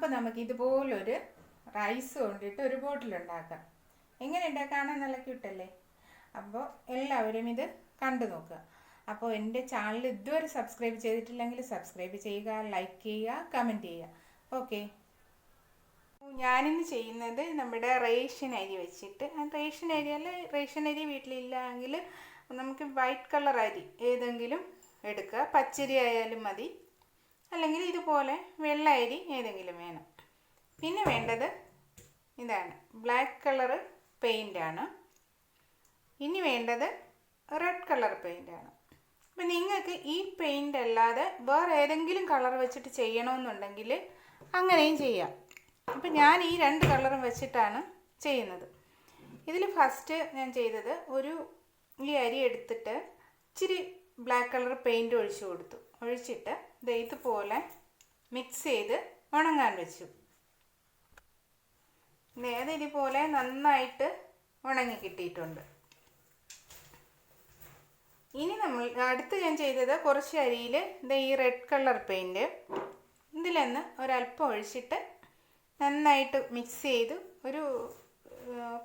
അപ്പോൾ നമുക്ക് ഇതുപോലൊരു റൈസ് കൊണ്ടിട്ട് ഒരു ബോട്ടിലുണ്ടാക്കാം. എങ്ങനെ ഉണ്ടാക്കാമെന്ന് നല്ല ക്യൂട്ടല്ലേ? അപ്പോൾ എല്ലാവരും ഇത് കണ്ടു നോക്കുക. അപ്പോൾ എൻ്റെ ചാനൽ ഇതുവരെ സബ്സ്ക്രൈബ് ചെയ്തിട്ടില്ലെങ്കിൽ സബ്സ്ക്രൈബ് ചെയ്യുക, ലൈക്ക് ചെയ്യുക, കമൻറ്റ് ചെയ്യുക. ഓക്കെ, ഞാനിന്ന് ചെയ്യുന്നത് നമ്മുടെ റേഷൻ അരി വെച്ചിട്ട്, റേഷൻ അരി വീട്ടിലില്ല എങ്കിൽ നമുക്ക് വൈറ്റ് കളർ അരി ഏതെങ്കിലും എടുക്കുക. പച്ചരി ആയാലും മതി, അല്ലെങ്കിൽ ഇതുപോലെ വെള്ള അരി ഏതെങ്കിലും വേണം. പിന്നെ വേണ്ടത് ഇതാണ്, ബ്ലാക്ക് കളർ പെയിൻ്റാണ്. ഇനി വേണ്ടത് റെഡ് കളർ പെയിൻ്റാണ്. അപ്പം നിങ്ങൾക്ക് ഈ പെയിൻ്റ് അല്ലാതെ വേറെ ഏതെങ്കിലും കളർ വെച്ചിട്ട് ചെയ്യണമെന്നുണ്ടെങ്കിൽ അങ്ങനെയും ചെയ്യാം. അപ്പം ഞാൻ ഈ രണ്ട് കളറും വെച്ചിട്ടാണ് ചെയ്യുന്നത്. ഇതിൽ ഫസ്റ്റ് ഞാൻ ചെയ്തത് ഈ അരി എടുത്തിട്ട് ഇച്ചിരി ബ്ലാക്ക് കളർ പെയിൻറ്റ് ഒഴിച്ചിട്ട് ഇതുപോലെ മിക്സ് ചെയ്ത് ഉണങ്ങാൻ വെച്ചു. ഇതുപോലെ നന്നായിട്ട് ഉണങ്ങി കിട്ടിയിട്ടുണ്ട്. ഇനി അടുത്ത് ഞാൻ ചെയ്തത് കുറച്ച് അരിയിൽ ഈ റെഡ് കളർ പെയിൻറ്റ് ഇതിലൊന്ന് ഒരല്പം ഒഴിച്ചിട്ട് നന്നായിട്ട് മിക്സ് ചെയ്ത് ഒരു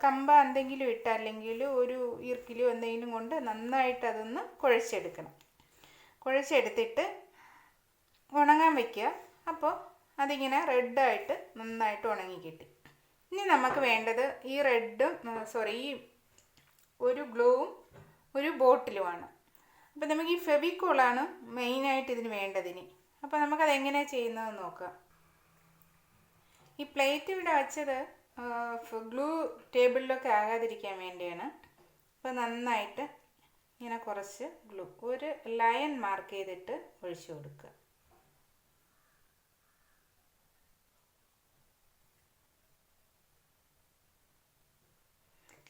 കമ്പ എന്തെങ്കിലും ഇട്ട് അല്ലെങ്കിൽ ഒരു ഈർക്കിലോ എന്തെങ്കിലും കൊണ്ട് നന്നായിട്ട് അതൊന്ന് കുഴച്ചെടുത്തിട്ട് ഉണങ്ങാൻ വയ്ക്കുക. അപ്പോൾ അതിങ്ങനെ റെഡായിട്ട് നന്നായിട്ട് ഉണങ്ങി കിട്ടി. ഇനി നമുക്ക് വേണ്ടത് ഈ ഒരു ഗ്ലൂവും ഒരു ബോട്ടിലുമാണ്. അപ്പോൾ നമുക്ക് ഈ ഫെവിക്കോളാണ് മെയിനായിട്ട് ഇതിന് വേണ്ടതിന്. അപ്പോൾ നമുക്കത് എങ്ങനെയാണ് ചെയ്യുന്നതെന്ന് നോക്കാം. ഈ പ്ലേറ്റ് ഇവിടെ വെച്ചത് ഗ്ലൂ ടേബിളിലൊക്കെ ആകാതിരിക്കാൻ വേണ്ടിയാണ്. അപ്പോൾ നന്നായിട്ട് ഇങ്ങനെ കുറച്ച് ഗ്ലൂ ഒരു ലൈൻ മാർക്ക് ചെയ്തിട്ട് ഒഴിച്ചു കൊടുക്കുക.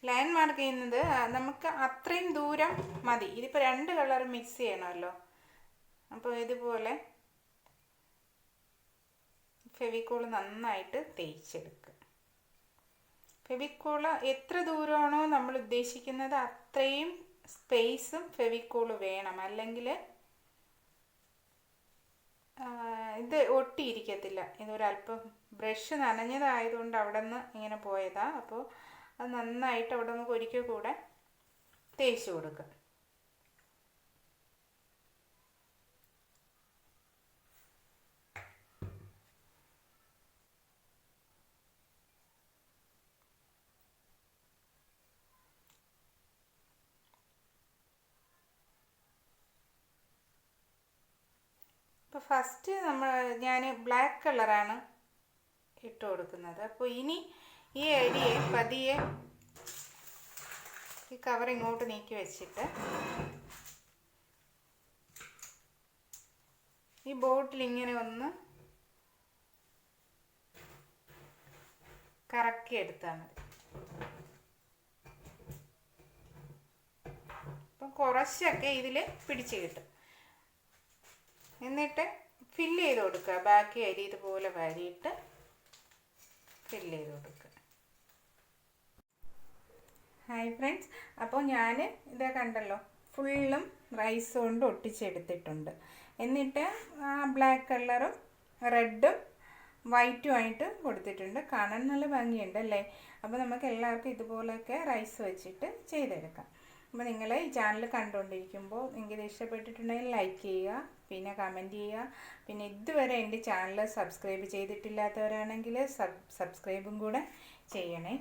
ലൈൻ മാർക്ക് ചെയ്യുന്നത് നമുക്ക് അത്രയും ദൂരം മതി. ഇതിപ്പോൾ രണ്ട് കളർ മിക്സ് ചെയ്യണമല്ലോ. അപ്പോൾ ഇതുപോലെ ഫെവിക്കോൾ നന്നായിട്ട് തേച്ചെടുക്കുക. ഫെവിക്കോൾ എത്ര ദൂരമാണോ നമ്മൾ ഉദ്ദേശിക്കുന്നത് അത്രയും സ്പേസും ഫെവിക്കോൾ വേണം, അല്ലെങ്കിൽ ഇത് ഒട്ടിയിരിക്കത്തില്ല. ഇതൊരല്പം ബ്രഷ് നനഞ്ഞതായതുകൊണ്ട് അവിടെ നിന്ന് ഇങ്ങനെ പോയതാണ്. അപ്പോൾ അത് നന്നായിട്ട് അവിടെ നമുക്ക് ഒരിക്കൽ കൂടെ തേച്ച് കൊടുക്കുക. ഇപ്പോൾ ഫസ്റ്റ് ഞാൻ ബ്ലാക്ക് കളറാണ് ഇട്ട് കൊടുക്കുന്നത്. അപ്പോൾ ഇനി ഈ അരിയെ പതിയെ ഈ കവർ ഇങ്ങോട്ട് നീക്കി വെച്ചിട്ട് ഈ ബോട്ടിൽ ഇങ്ങനെ ഒന്ന് കറക്കി എടുത്താൽ മതി. അപ്പം കുറച്ചൊക്കെ ഇതിൽ പിടിച്ച് കിട്ടും. എന്നിട്ട് ഫില്ല് ചെയ്ത് കൊടുക്കുക. ബാക്കി അരി ഇതുപോലെ വാരിയിട്ട് ഫില്ല് ചെയ്ത് കൊടുക്കുക. ഹായ് ഫ്രണ്ട്സ്, അപ്പോൾ ഞാൻ ഇത് കണ്ടല്ലോ, ഫുള്ളും റൈസ് കൊണ്ട് ഒട്ടിച്ചെടുത്തിട്ടുണ്ട്. എന്നിട്ട് ബ്ലാക്ക് കളറും റെഡും വൈറ്റും ആയിട്ട് കൊടുത്തിട്ടുണ്ട്. കാണാൻ നല്ല ഭംഗിയുണ്ട് അല്ലേ? അപ്പോൾ നമുക്ക് എല്ലാവർക്കും ഇതുപോലെയൊക്കെ റൈസ് വെച്ചിട്ട് ചെയ്തെടുക്കാം. അപ്പോൾ നിങ്ങൾ ഈ ചാനൽ കണ്ടുകൊണ്ടിരിക്കുമ്പോൾ നിങ്ങൾക്ക് ഇത് ഇഷ്ടപ്പെട്ടിട്ടുണ്ടെങ്കിൽ ലൈക്ക് ചെയ്യുക, പിന്നെ കമൻറ്റ് ചെയ്യുക. പിന്നെ ഇതുവരെ എൻ്റെ ചാനൽ സബ്സ്ക്രൈബ് ചെയ്തിട്ടില്ലാത്തവരാണെങ്കിൽ സബ്സ്ക്രൈബും കൂടെ ചെയ്യണേ.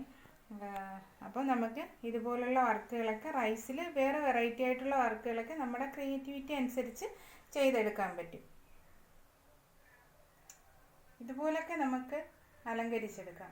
അപ്പോൾ നമുക്ക് ഇതുപോലുള്ള വർക്കുകളൊക്കെ റൈസിൽ വേറെ വെറൈറ്റി ആയിട്ടുള്ള വർക്കുകളൊക്കെ നമ്മുടെ ക്രിയേറ്റിവിറ്റി അനുസരിച്ച് ചെയ്തെടുക്കാൻ പറ്റും. ഇതുപോലൊക്കെ നമുക്ക് അലങ്കരിച്ചെടുക്കാം.